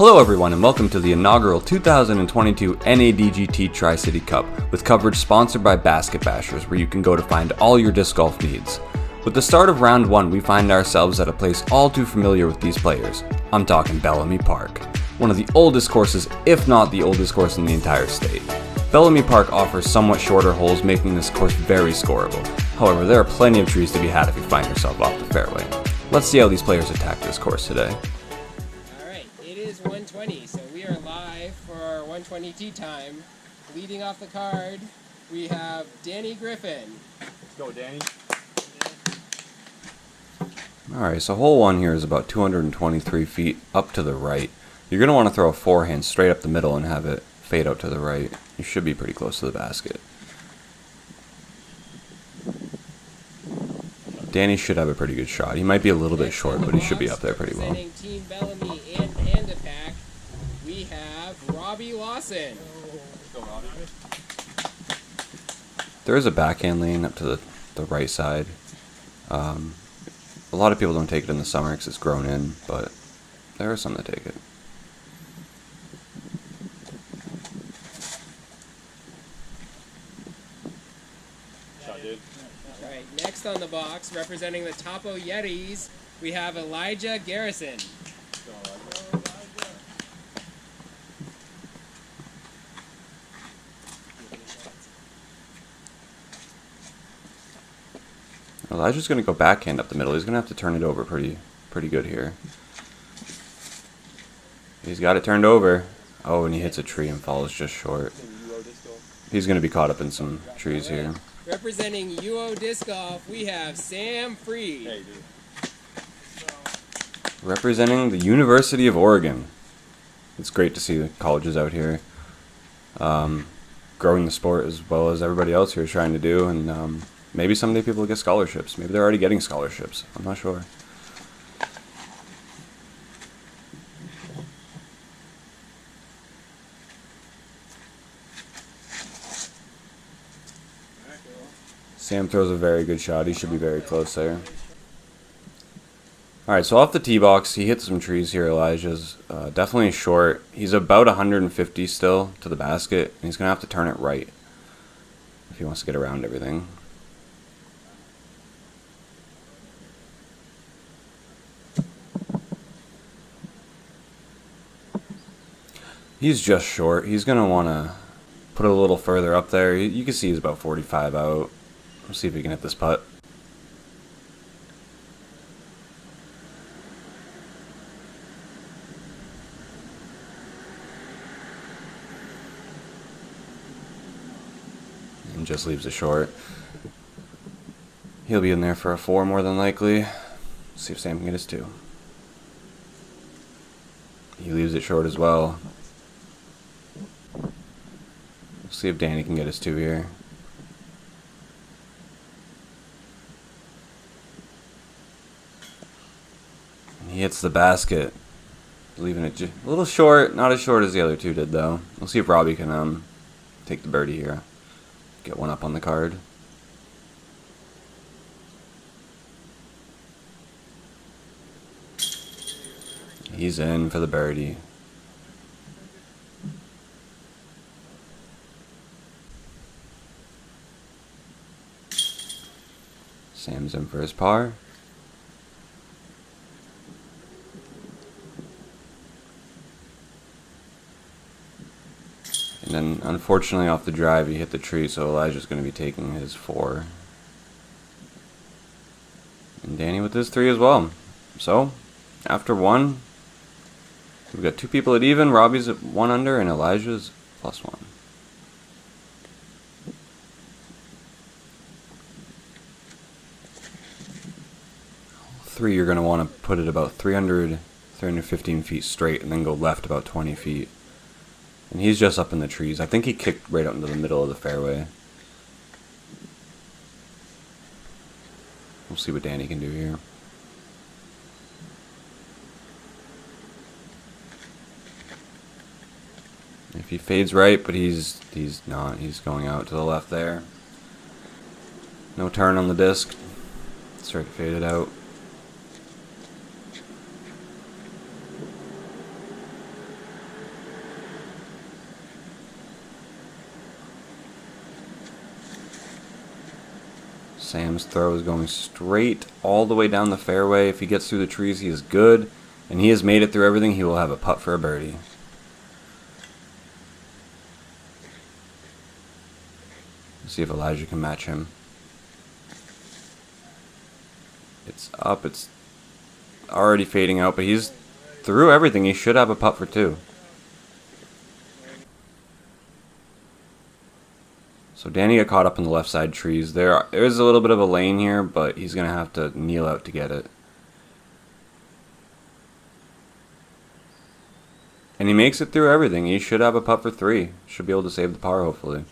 Hello everyone and welcome to the inaugural 2022 NADGT Tri-City Cup with coverage sponsored by Basket Bashers, where you can go to find all your disc golf needs. With the start of round 1, we find ourselves at a place all too familiar with these players. I'm talking Bellamy Park, one of the oldest courses, if not the oldest course in the entire state. Bellamy Park offers somewhat shorter holes, making this course very scoreable. However, there are plenty of trees to be had if you find yourself off the fairway. Let's see how these players attack this course today. 120, so we are live for our 120 tee time. Leading off the card, we have Danny Griffin. Let's go, Danny. Alright, so hole 1 here is about 223 feet up to the right. You're going to want to throw a forehand straight up the middle and have it fade out to the right. You should be pretty close to the basket. Danny should have a pretty good shot. He might be a little bit short, but he should be up there pretty well. Team Bellamy and Panda Pack, we have Robbie Lawson. Let's go, Robbie. There is a backhand lane up to the right side. A lot of people don't take it in the summer because it's grown in, but there are some that take it. Shot, dude. Alright, next on the box, representing the Topo Yetis, we have Garrison. Let's go, Elijah. Elijah's going to go backhand up the middle. He's going to have to turn it over pretty good here. He's got it turned over. Oh, and he hits a tree and falls just short. He's going to be caught up in some trees here. Representing UO Disc Golf, we have Sam Frede. Hey, dude. Representing the University of Oregon. It's great to see the colleges out here growing the sport as well as everybody else here is trying to do, and maybe someday people will get scholarships. Maybe they're already getting scholarships. I'm not sure. Sam throws a very good shot. He should be very close there. Alright, so off the tee box, he hit some trees here. Elijah's definitely short. He's about 150 still to the basket, and he's going to have to turn it right if he wants to get around everything. He's just short. He's going to want to put it a little further up there. You can see he's about 45 out. Let's see if he can hit this putt. And just leaves it short. He'll be in there for a 4 more than likely. Let's see if Sam can get his 2. He leaves it short as well. See if Danny can get his 2 here. And he hits the basket, leaving it a little short. Not as short as the other 2 did, though. We'll see if Robbie can take the birdie here. Get one up on the card. He's in for the birdie. Sam's in for his par. And then, unfortunately, off the drive, he hit the tree, so Elijah's going to be taking his 4. And Danny with his 3 as well. So, after 1, we've got 2 people at even. Robbie's at 1 under, and Elijah's +1. 3, you're going to want to put it about 315 feet straight and then go left about 20 feet. And he's just up in the trees. I think he kicked right out into the middle of the fairway. We'll see what Danny can do here. If he fades right, but he's not. He's going out to the left there. No turn on the disc. Start to fade it out. Sam's throw is going straight all the way down the fairway. If he gets through the trees, he is good. And he has made it through everything. He will have a putt for a birdie. Let's see if Elijah can match him. It's up. It's already fading out, but he's through everything. He should have a putt for 2. So Danny got caught up in the left side trees. There is a little bit of a lane here, but he's going to have to kneel out to get it. And he makes it through everything. He should have a putt for 3. Should be able to save the par, hopefully.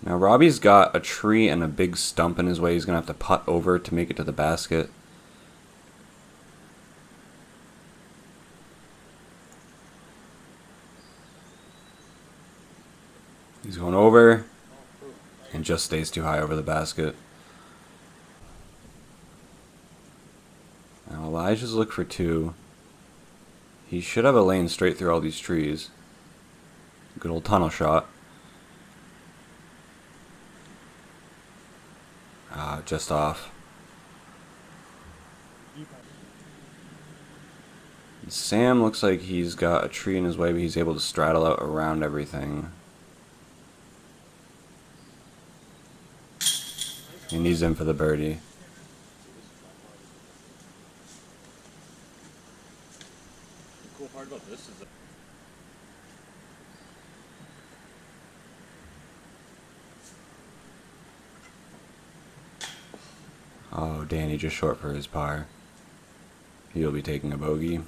Now Robbie's got a tree and a big stump in his way. He's going to have to putt over to make it to the basket. He's going over and just stays too high over the basket. Now Elijah's look for 2. He should have a lane straight through all these trees. Good old tunnel shot. Just off. Sam looks like he's got a tree in his way, but he's able to straddle out around everything. And he's in for the birdie. The cool part about this is that Oh, Danny just short for his par. He'll be taking a bogey.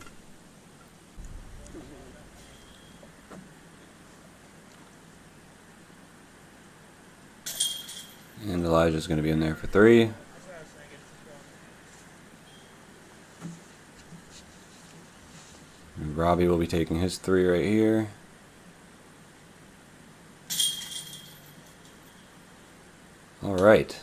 And Elijah's going to be in there for 3. And Robbie will be taking his 3 right here. Alright.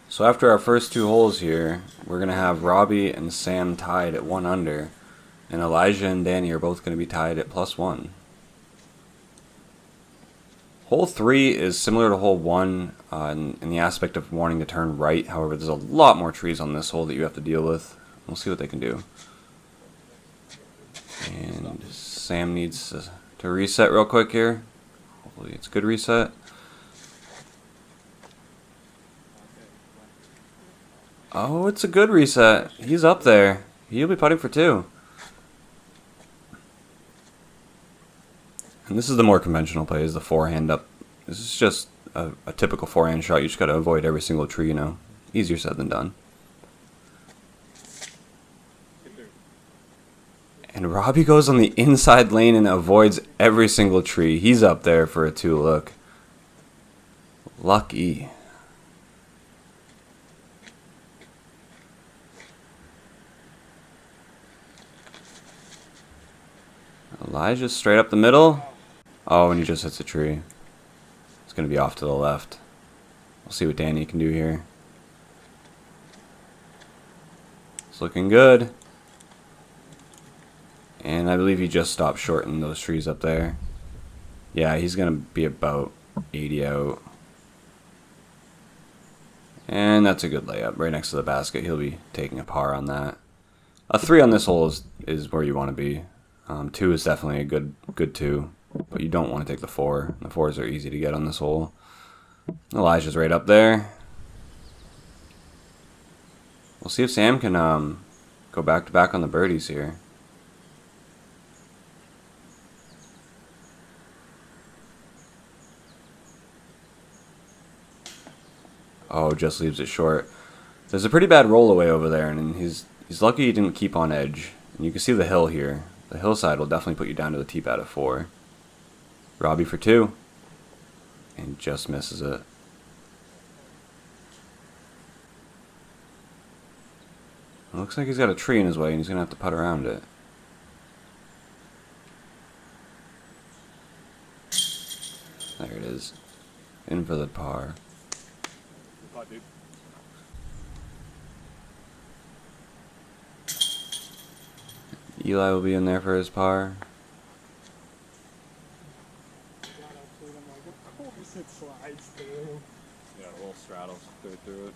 So after our first 2 holes here, we're going to have Robbie and Sam tied at 1 under. And Elijah and Danny are both going to be tied at +1. Hole 3 is similar to hole 1 in the aspect of wanting to turn right. However, there's a lot more trees on this hole that you have to deal with. We'll see what they can do. And Sam needs to reset real quick here. Hopefully it's a good reset. Oh, it's a good reset. He's up there. He'll be putting for 2. And this is the more conventional play, is the forehand up. This is just a typical forehand shot. You just got to avoid every single tree, you know. Easier said than done. And Robbie goes on the inside lane and avoids every single tree. He's up there for a 2 look. Lucky. Elijah's straight up the middle. Oh, and he just hits a tree. It's going to be off to the left. We'll see what Danny can do here. It's looking good. And I believe he just stopped shorting those trees up there. Yeah, he's going to be about 80 out. And that's a good layup. Right next to the basket. He'll be taking a par on that. A 3 on this hole is where you want to be. 2 is definitely a good 2, but you don't want to take the 4. The 4s are easy to get on this hole. Elijah's right up there. We'll see if Sam can go back to back on the birdies here. Oh, just leaves it short. There's a pretty bad rollaway over there, and he's lucky he didn't keep on edge. And you can see the hill here. The hillside will definitely put you down to the tee pad at 4. Robbie for 2. And just misses it. It looks like he's got a tree in his way and he's going to have to putt around it. There it is. In for the par. putt, dude. Eli will be in there for his par. Of course it slides through. straddles through it.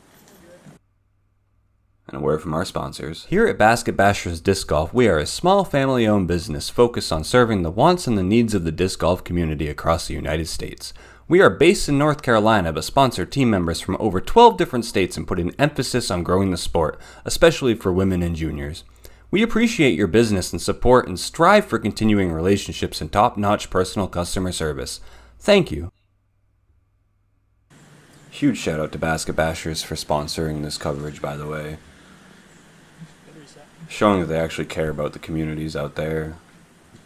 And a word from our sponsors. Here at Basket Bashers Disc Golf, we are a small family-owned business focused on serving the wants and the needs of the disc golf community across the United States. We are based in North Carolina, but sponsor team members from over 12 different states and put an emphasis on growing the sport, especially for women and juniors. We appreciate your business and support and strive for continuing relationships and top-notch personal customer service. Thank you. Huge shout out to Basket Bashers for sponsoring this coverage, by the way. Showing that they actually care about the communities out there.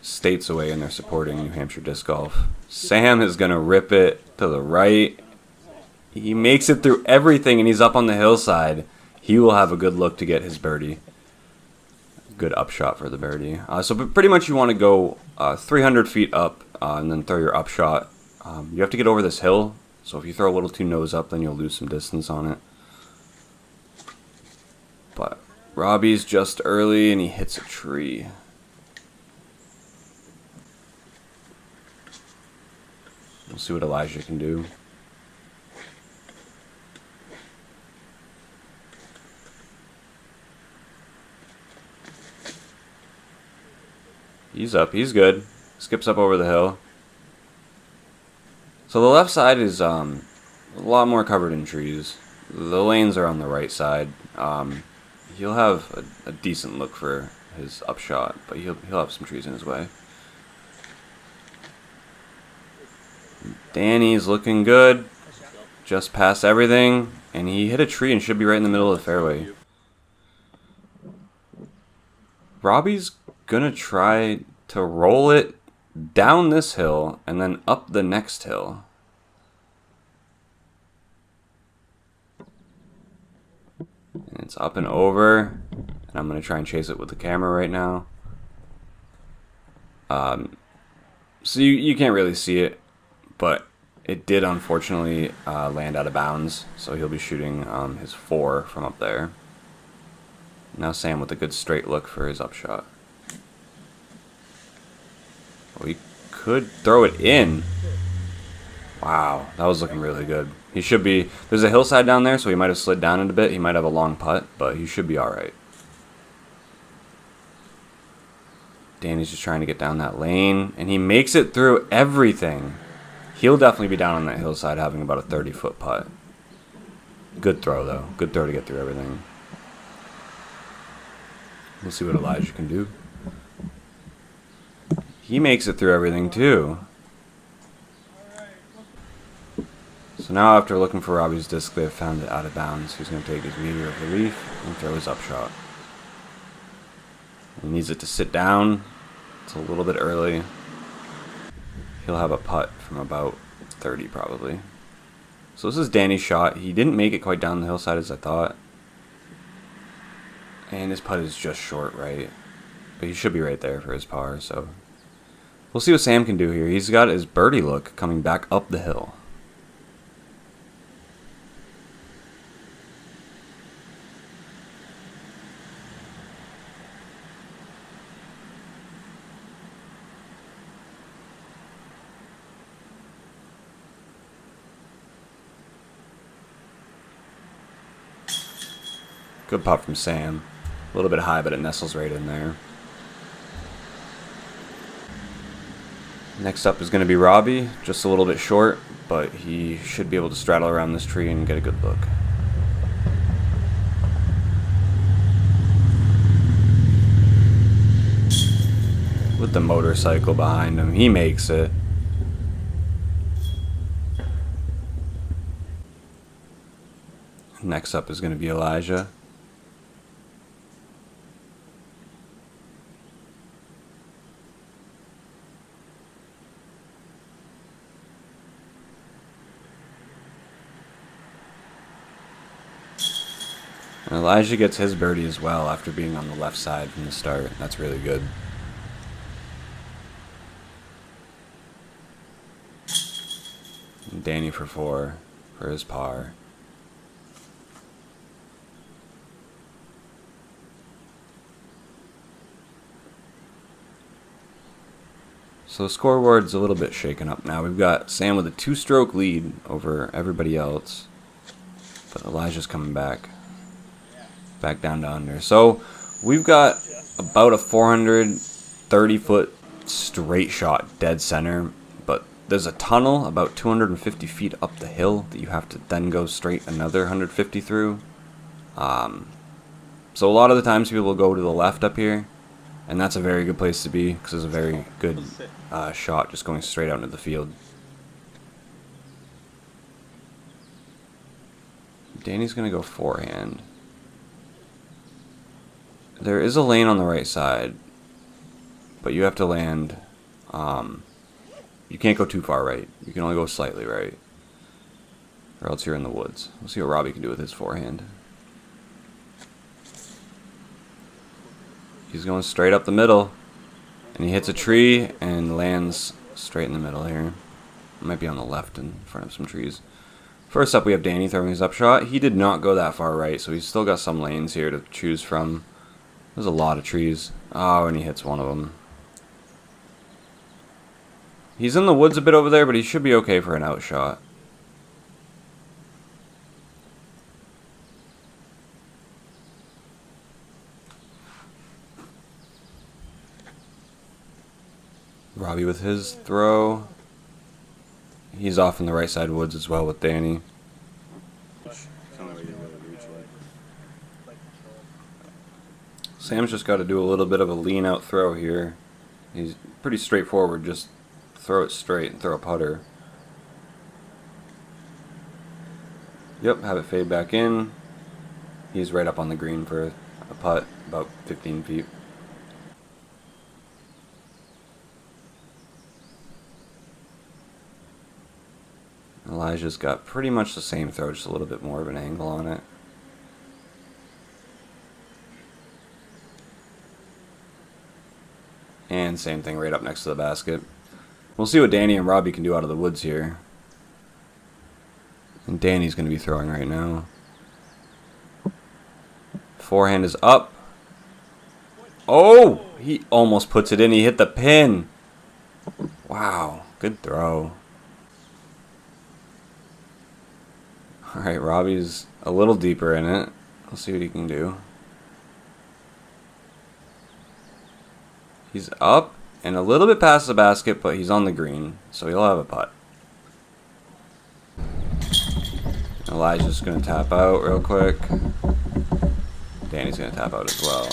States away and they're supporting New Hampshire disc golf. Sam is going to rip it to the right. He makes it through everything and he's up on the hillside. He will have a good look to get his birdie. Good upshot for the birdie. So pretty much you want to go 300 feet up and then throw your upshot. You have to get over this hill. So if you throw a little too nose up, then you'll lose some distance on it. But Robbie's just early and he hits a tree. We'll see what Elijah can do. He's up, he's good. Skips up over the hill. So the left side is a lot more covered in trees. The lanes are on the right side. He'll have a decent look for his upshot, but he'll have some trees in his way. Danny's looking good. Just past everything, and he hit a tree and should be right in the middle of the fairway. Robbie's gonna try to roll it down this hill and then up the next hill. And it's up and over, and I'm going to try and chase it with the camera right now. So you can't really see it, but it did unfortunately land out of bounds, so he'll be shooting his 4 from up there. Now Sam with a good straight look for his upshot. Well, he could throw it in. Wow, that was looking really good. He should be... There's a hillside down there, so he might have slid down it a bit. He might have a long putt, but he should be alright. Danny's just trying to get down that lane, and he makes it through everything. He'll definitely be down on that hillside having about a 30-foot putt. Good throw, though. Good throw to get through everything. We'll see what Elijah can do. He makes it through everything, too. So now after looking for Robbie's disc, they've found it out of bounds. He's going to take his meter of relief and throw his upshot. He needs it to sit down. It's a little bit early. He'll have a putt from about 30 probably. So this is Danny's shot. He didn't make it quite down the hillside as I thought. And his putt is just short right. But he should be right there for his par, so... We'll see what Sam can do here. He's got his birdie look coming back up the hill. Good putt from Sam. A little bit high, but it nestles right in there. Next up is going to be Robbie. Just a little bit short, but he should be able to straddle around this tree and get a good look. With the motorcycle behind him, he makes it. Next up is going to be Elijah. And Elijah gets his birdie as well after being on the left side from the start. That's really good. And Danny for 4 for his par. So the scoreboard's a little bit shaken up now. We've got Sam with a 2-stroke lead over everybody else. But Elijah's coming back. Back down to under. So we've got about a 430-foot straight shot dead center. But there's a tunnel about 250 feet up the hill that you have to then go straight another 150 through. So a lot of the times people will go to the left up here. And that's a very good place to be because it's a very good shot just going straight out into the field. Danny's going to go forehand. There is a lane on the right side, but you have to land. You can't go too far right. You can only go slightly right, or else you're in the woods. We'll see what Robbie can do with his forehand. He's going straight up the middle, and he hits a tree and lands straight in the middle here. It might be on the left in front of some trees. First up, we have Danny throwing his up shot. He did not go that far right, so he's still got some lanes here to choose from. There's a lot of trees. Oh, and he hits one of them. He's in the woods a bit over there, but he should be okay for an out shot. Robbie with his throw. He's off in the right side woods as well with Danny. Sam's just got to do a little bit of a lean out throw here. He's pretty straightforward, just throw it straight and throw a putter. Yep, have it fade back in. He's right up on the green for a putt, about 15 feet. Elijah's got pretty much the same throw, just a little bit more of an angle on it. And same thing right up next to the basket. We'll see what Danny and Robbie can do out of the woods here. And Danny's going to be throwing right now. Forehand is up. Oh! He almost puts it in. He hit the pin. Wow. Good throw. Alright, Robbie's a little deeper in it. We'll see what he can do. He's up and a little bit past the basket, but he's on the green, so he'll have a putt. Elijah's going to tap out real quick. Danny's going to tap out as well.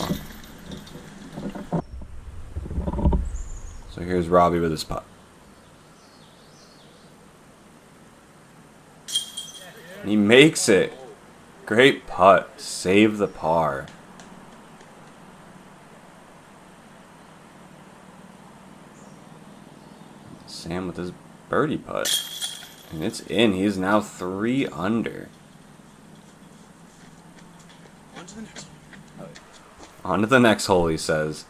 So here's Robbie with his putt. He makes it. Great putt. Save the par. Sam with his birdie putt. And it's in. He is now 3 under. On to the next one. On to the next hole, he says.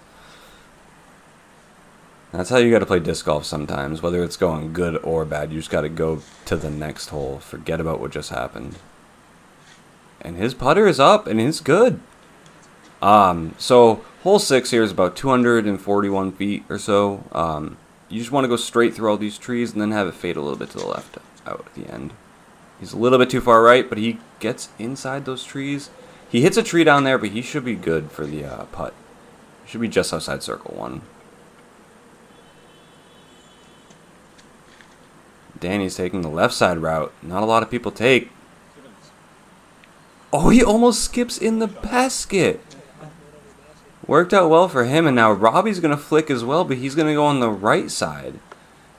That's how you got to play disc golf sometimes. Whether it's going good or bad, you just got to go to the next hole. Forget about what just happened. And his putter is up, and it's good. So hole 6 here is about 241 feet or so. You just want to go straight through all these trees and then have it fade a little bit to the left out at the end. He's a little bit too far right, but he gets inside those trees. He hits a tree down there, but he should be good for the putt. Should be just outside circle 1. Danny's taking the left side route. Not a lot of people take. Oh, he almost skips in the basket. Worked out well for him, and now Robbie's going to flick as well, but he's going to go on the right side.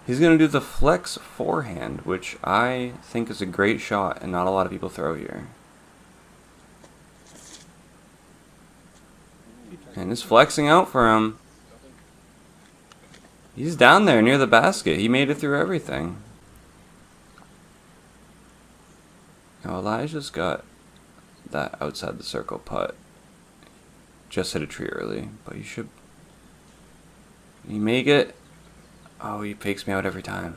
He's going to do the flex forehand, which I think is a great shot, and not a lot of people throw here. And it's flexing out for him. He's down there near the basket. He made it through everything. Now Elijah's got that outside the circle putt. Just hit a tree early, but you should. You make it. Oh, he fakes me out every time.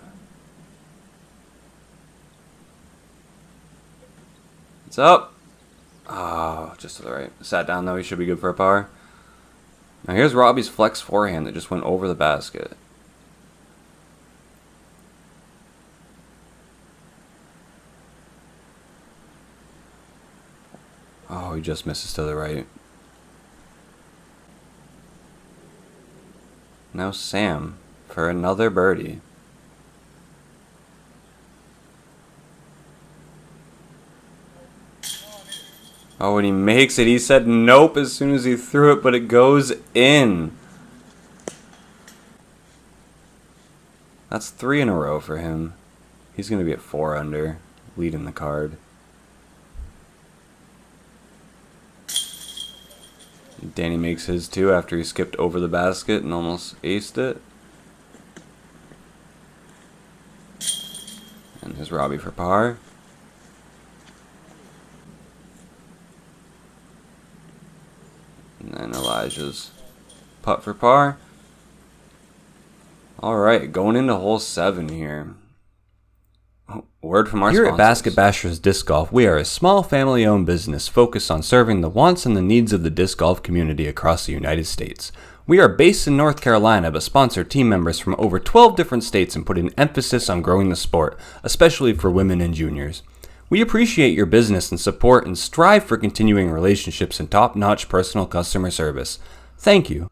It's up. Oh, just to the right. Sat down though. He should be good for a par. Now here's Robbie's flex forehand that just went over the basket. Oh, he just misses to the right. Now Sam for another birdie. Oh, and he makes it. He said nope as soon as he threw it, but it goes in. That's 3 in a row for him. He's going to be at 4 under, leading the card. Danny makes his too after he skipped over the basket and almost aced it. And there's Robbie for par. And then Elijah's putt for par. Alright, going into hole 7 here. Word from our sponsors. Here at Basket Bashers Disc Golf, we are a small family-owned business focused on serving the wants and the needs of the disc golf community across the United States. We are based in North Carolina, but sponsor team members from over 12 different states and put an emphasis on growing the sport, especially for women and juniors. We appreciate your business and support and strive for continuing relationships and top-notch personal customer service. Thank you.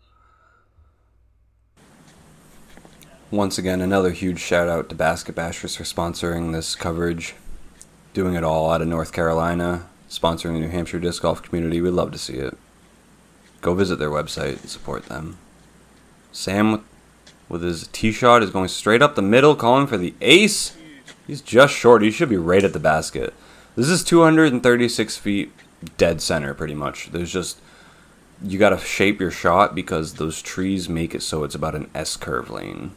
Once again, another huge shout out to Basket Bashers for sponsoring this coverage. Doing it all out of North Carolina, sponsoring the New Hampshire disc golf community. We'd love to see it. Go visit their website and support them. Sam with his tee shot is going straight up the middle, calling for the ace. He's just short. He should be right at the basket. This is 236 feet dead center pretty much. There's just, you got to shape your shot because those trees make it so it's about an S-curve lane.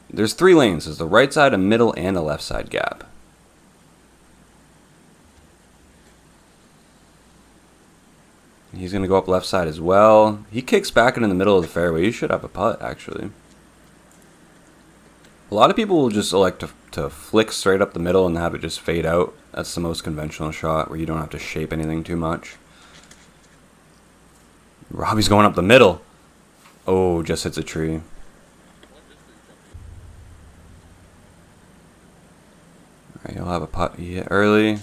There's 3 lanes. There's the right side, a middle, and a left side gap. He's going to go up left side as well. He kicks back into the middle of the fairway. He should have a putt, actually. A lot of people will just elect to flick straight up the middle and have it just fade out. That's the most conventional shot where you don't have to shape anything too much. Robbie's going up the middle. Oh, just hits a tree. Alright, he'll have a putt he hit early.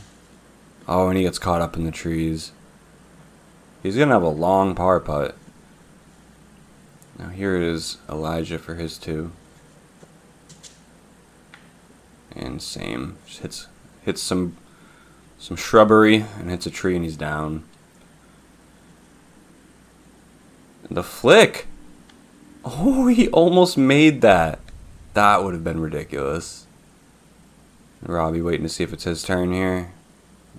Oh, and he gets caught up in the trees. He's going to have a long par putt. Now here it is Elijah for his 2. And same. Just hits some shrubbery and hits a tree and he's down. And the flick! Oh, he almost made that. That would have been ridiculous. Robbie waiting to see if it's his turn here.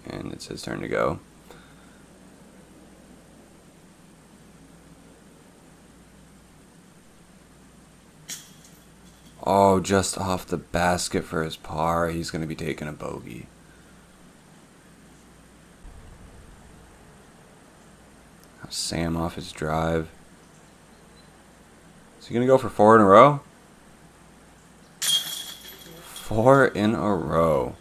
And it's his turn to go. Oh, just off the basket for his par. He's going to be taking a bogey. Sam off his drive. Is he going to go for 4 in a row? 4 in a row.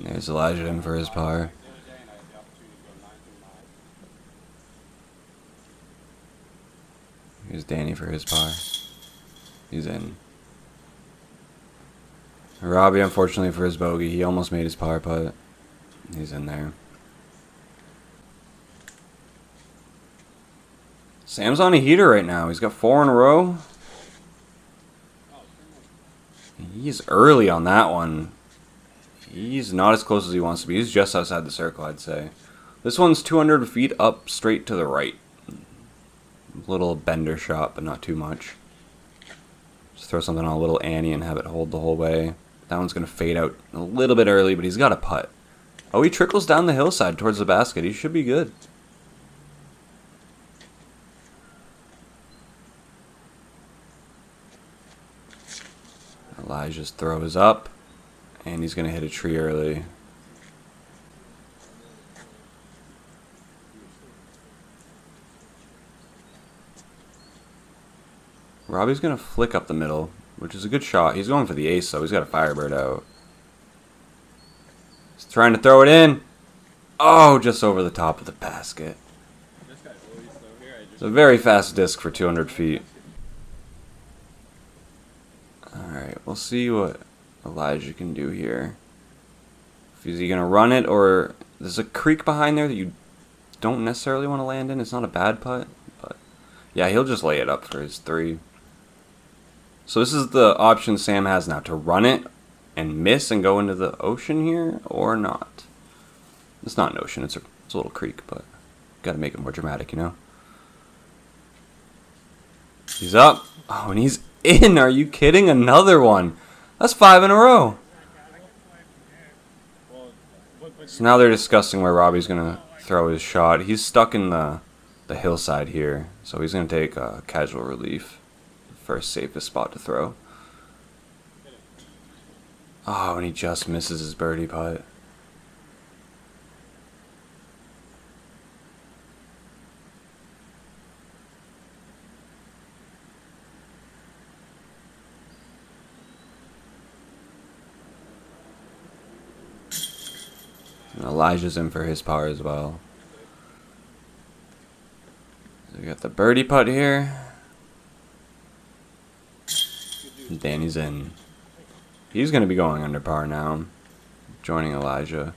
There's Elijah in for his par. Here's Danny for his par. He's in. Robbie, unfortunately for his bogey, he almost made his par putt. He's in there. Sam's on a heater right now. He's got 4 in a row. He's early on that one. He's not as close as he wants to be. He's just outside the circle, I'd say. This one's 200 feet up straight to the right. Little bender shot, but not too much. Just throw something on a little Annie and have it hold the whole way. That one's going to fade out a little bit early, but he's got a putt. Oh, he trickles down the hillside towards the basket. He should be good. Elijah's throw is up. And he's going to hit a tree early. Robbie's going to flick up the middle, which is a good shot. He's going for the ace, though. He's got a Firebird out. He's trying to throw it in. Oh, just over the top of the basket. It's a very fast disc for 200 feet. Alright, we'll see what Elijah can do here. Is he going to run it, or there's a creek behind there that you don't necessarily want to land in. It's not a bad putt, but yeah, he'll just lay it up for his 3. So this is the option Sam has now, to run it and miss and go into the ocean here, or not. It's not an ocean, it's a little creek, but got to make it more dramatic, you know. He's up. Oh, and he's in. Are you kidding? Another one. That's 5 in a row. So now they're discussing where Robbie's going to throw his shot. He's stuck in the hillside here, so he's going to take casual relief. First safest spot to throw. Oh, and he just misses his birdie putt. And Elijah's in for his par as well. So we got the birdie putt here. And Danny's in. He's going to be going under par now, joining Elijah.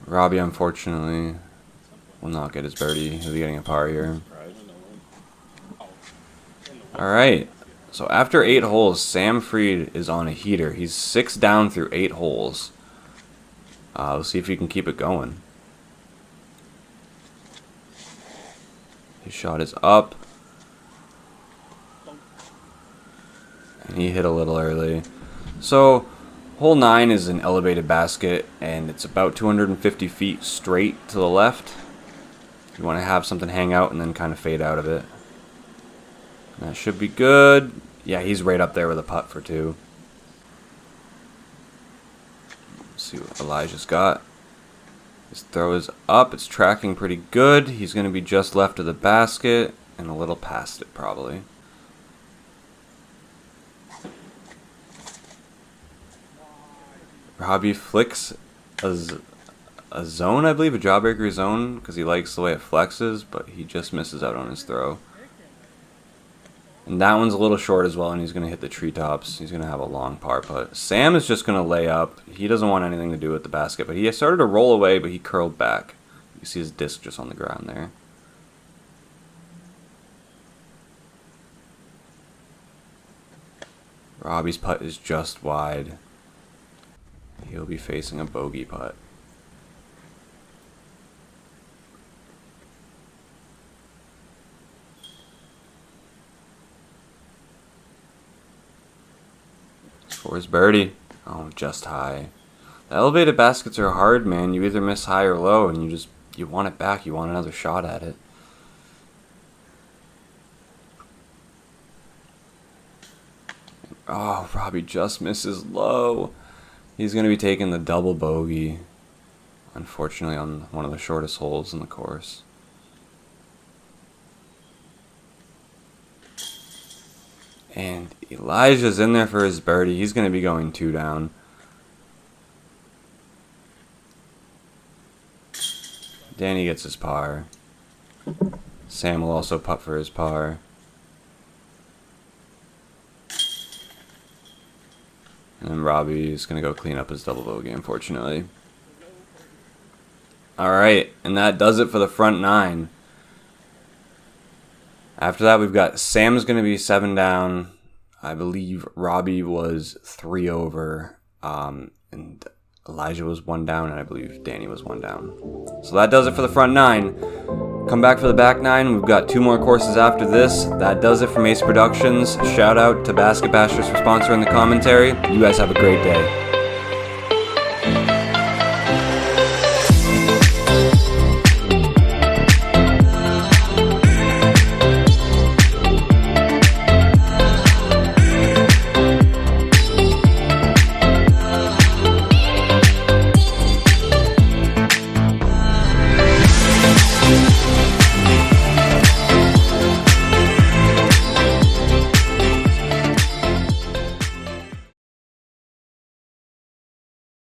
Robbie, unfortunately, will not get his birdie. He'll be getting a par here. Alright, so after 8 holes, Sam Frede is on a heater. He's 6 down through 8 holes. We'll see if he can keep it going. His shot is up. And he hit a little early. So, hole 9 is an elevated basket, and it's about 250 feet straight to the left. You want to have something hang out and then kind of fade out of it. That should be good. Yeah, he's right up there with a putt for 2. Let's see what Elijah's got. His throw is up. It's tracking pretty good. He's going to be just left of the basket and a little past it probably. Robbie flicks a zone, I believe, a jawbreaker zone, because he likes the way it flexes, but he just misses out on his throw. And that one's a little short as well, and he's going to hit the treetops. He's going to have a long par putt. Sam is just going to lay up. He doesn't want anything to do with the basket, but he started to roll away, but he curled back. You see his disc just on the ground there. Robbie's putt is just wide. He'll be facing a bogey putt. For his birdie. Oh, just high. The elevated baskets are hard, man. You either miss high or low, and you want it back. You want another shot at it. Oh, Robbie just misses low. He's going to be taking the double bogey, unfortunately, on one of the shortest holes in the course. And Elijah's in there for his birdie. He's going to be going 2 down. Danny gets his par. Sam will also putt for his par. And then Robbie is going to go clean up his double bogey, unfortunately. Alright, and that does it for the front 9. After that, we've got Sam's going to be 7 down. I believe Robbie was 3 over. And Elijah was 1 down, and I believe Danny was 1 down. So that does it for the front 9. Come back for the back 9. We've got 2 more courses after this. That does it from Ace Productions. Shout out to Basket Bashers for sponsoring the commentary. You guys have a great day.